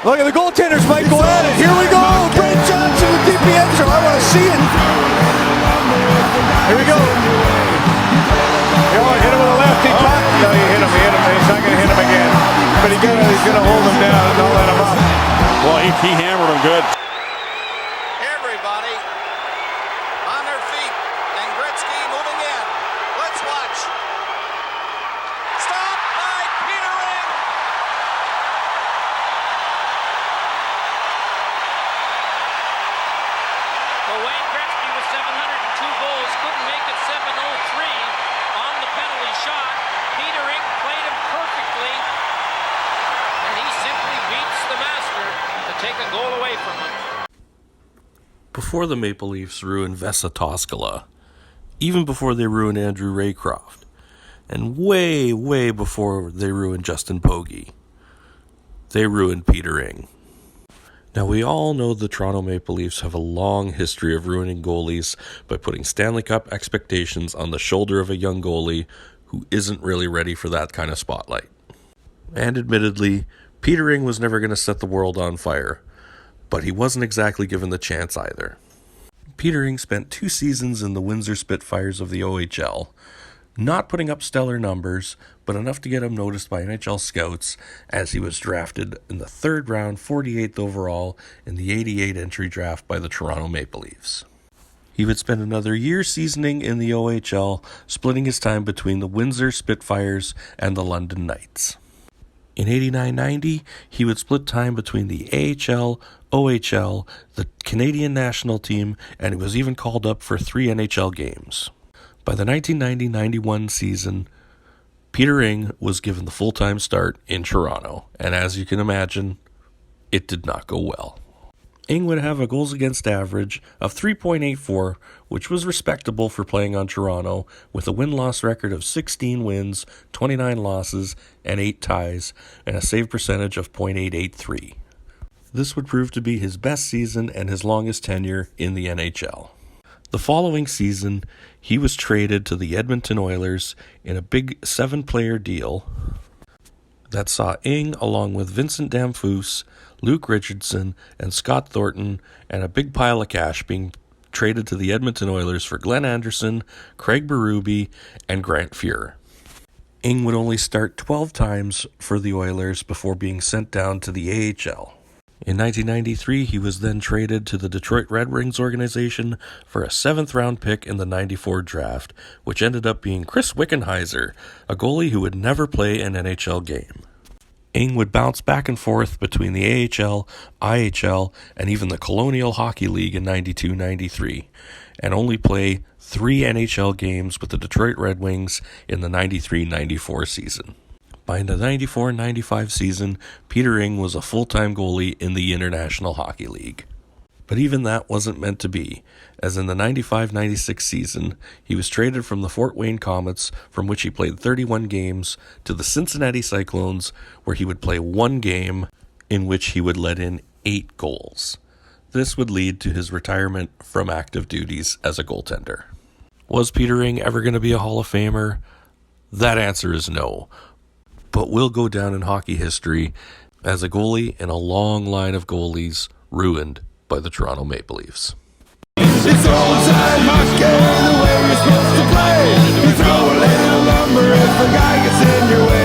Look at the goaltenders might go at it. Here we go. Brent Johnson with deep end zone. I want to see it. Here we go. You want to hit him with a lefty puck? No, you hit him. He's not going to hit him again. But he's going to hold him down and not let him up. Well, he hammered him good. Everybody on their feet. And Gretzky moving in. Let's watch. Stop by Peter Ring. Well, Wayne Gretzky with 702 goals couldn't make it 703 on the penalty shot. Peter Ring played him perfectly, and he simply beats the master to take a goal away from him. Before the Maple Leafs ruined Vesa Toskala, even before they ruined Andrew Raycroft, and way, way before they ruined Justin Pogge, they ruined Peter Ring. Now, we all know the Toronto Maple Leafs have a long history of ruining goalies by putting Stanley Cup expectations on the shoulder of a young goalie who isn't really ready for that kind of spotlight. And admittedly, Peter Ring was never going to set the world on fire, but he wasn't exactly given the chance either. Peter Ring spent 2 seasons in the Windsor Spitfires of the OHL, not putting up stellar numbers, but enough to get him noticed by NHL scouts as he was drafted in the 3rd round, 48th overall in the 88 entry draft by the Toronto Maple Leafs. He would spend another year seasoning in the OHL, splitting his time between the Windsor Spitfires and the London Knights. In 89-90, he would split time between the AHL, OHL, the Canadian national team, and he was even called up for 3 NHL games. By the 1990-91 season, Peter Ring was given the full-time start in Toronto, and as you can imagine, it did not go well. Ing would have a goals against average of 3.84, which was respectable for playing on Toronto, with a win-loss record of 16 wins, 29 losses, and 8 ties, and a save percentage of .883. This would prove to be his best season and his longest tenure in the NHL. The following season, he was traded to the Edmonton Oilers in a big 7-player deal that saw Ing, along with Vincent Damphousse, Luke Richardson, and Scott Thornton, and a big pile of cash being traded to the Edmonton Oilers for Glenn Anderson, Craig Berube, and Grant Fuhr. Ing would only start 12 times for the Oilers before being sent down to the AHL. In 1993, he was then traded to the Detroit Red Wings organization for a 7th-round pick in the 94 draft, which ended up being Chris Wickenheiser, a goalie who would never play an NHL game. Ing would bounce back and forth between the AHL, IHL, and even the Colonial Hockey League in 92-93, and only play 3 NHL games with the Detroit Red Wings in the 93-94 season. By the 94-95 season, Peter Ing was a full-time goalie in the International Hockey League. But even that wasn't meant to be, as in the 95-96 season, he was traded from the Fort Wayne Comets, from which he played 31 games, to the Cincinnati Cyclones, where he would play 1 game, in which he would let in 8 goals. This would lead to his retirement from active duties as a goaltender. Was Peter Ing ever going to be a Hall of Famer? That answer is no, but will go down in hockey history as a goalie in a long line of goalies ruined by the Toronto Maple Leafs. It's old-time hockey, the way you're supposed to play. You throw a little lumber if a guy gets in your way.